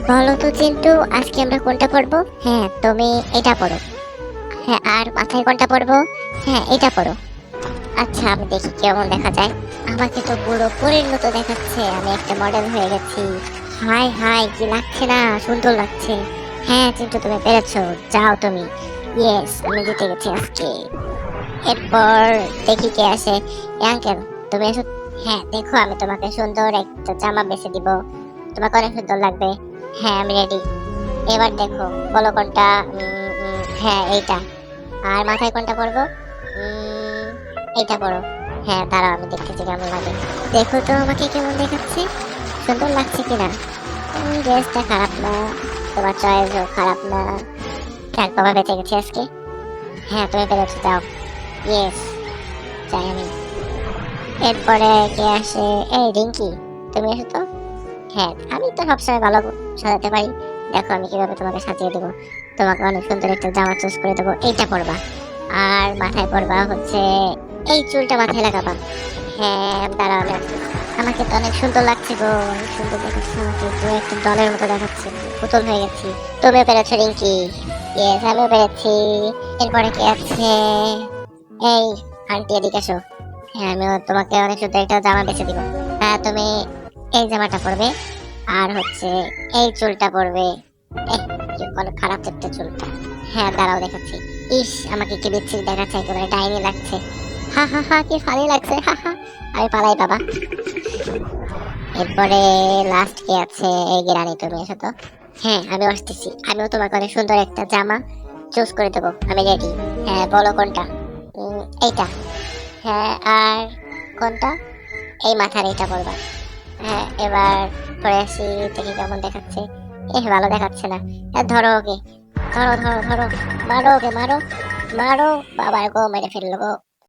বলো তো চিন্টু, আজকে আমরা কোনটা পড়বো? হ্যাঁ, তুমি এটা পড়ো। হ্যাঁ, আর মাথায় কোনটা পড়বো? হ্যাঁ, এটা পড়ো। আচ্ছা, আমি দেখি কেমন দেখা যায়। আমাকে তো পুরো পরীর মতো দেখাচ্ছে, আমি একটা মডেল হয়ে গেছি। হাই হাই, কি লাগছে না? সুন্দর লাগছে। হ্যাঁ চিন্টু, তুমি পেরেছো। যাও তুমি। ইয়েস, আমি জিতে গেছি আজকে। এরপর দেখি কে আসে। আঙ্কেল, তুমি এসো। হ্যাঁ দেখো, আমি তোমাকে সুন্দর একটা জামা বেছে দিব। তোমাকে অনেক সুন্দর লাগবে। হ্যাঁ, আমি রেডি। এবার দেখো, বলো কোনটা। হ্যাঁ এইটা। আর মাথায় কোনটা পরবো? উম, এইটা পরো। হ্যাঁ দাঁড়াও, আমি দেখতেছি কেমন লাগে। দেখো তো আমাকে কেমন দেখাচ্ছে, সুন্দর লাগছে কিনা। ড্রেসটা খারাপ না, তোমার চয়েসও খারাপ না। যাক বাবা, বেঁচে গেছি আজকে। হ্যাঁ তুমি পেরেছো, যাও। ইয়েস, যাই আমি। এরপরে কে আসে? এই রিঙ্কি, তুমি এসো তো। হ্যাঁ, আমি তো সবসময় ভালো সাজাতে পারি। দেখো আমি কিভাবে তোমাকে সাজিয়ে দেবো। তোমাকে অনেক সুন্দর একটা জামা চুজ করে দেবো, এইটা পরবা। আর মাথায় পরবা হচ্ছে এই চুলটা মাথায় লাগাবা। হ্যাঁ দাঁড়াও, আমি আসতেছি। আমাকে তো অনেক সুন্দর লাগছে গো, অনেক সুন্দর দেখাচ্ছে আমাকে, পুরো একটা ডলের মতো দেখাচ্ছে। পুতুল হয়ে গেছি। তুমিও পেরেছো রিঙ্কি। ইয়েস, আমিও পেরেছি। এরপরে কে আছে? এই আন্টি, এদিকে আসো। হ্যাঁ, আমিও তোমাকে অনেক সুন্দর একটা জামা বেছে দিব। হ্যাঁ, তুমি এই জামাটা পরবে। আর হচ্ছে এই চুলটা পরবে। এহ, কি কোনো খারাপ একটা চুল। হ্যাঁ দাঁড়াও, দেখাচ্ছি। ইস, আমাকে কি বিচ্ছিরি দেখাচ্ছে, একেবারে ডাইনি লাগছে। হা হা হা, কি ফানি লাগছে, হা হা। আমি পালাই বাবা। এরপরে লাস্ট কে আছে? এই গেরানি, তুমি এসো তো। হ্যাঁ, আমি আসতেছি। আমিও তোমাকে অনেক সুন্দর একটা জামা চুজ করে দেবো, আমি রেডি। হ্যাঁ বলো কোনটা। এইটা। হ্যাঁ, আর কোনটা? এই মাথার এইটা পরবা। হ্যাঁ, এবার পরে আসি, দেখি কেমন দেখাচ্ছে। ভালো দেখাচ্ছে না। ধরো ওকে, ধরো ধরো ধরো, মারো ওকে, মারো। মারো, বাবার গো, মেরে ফেললো গো।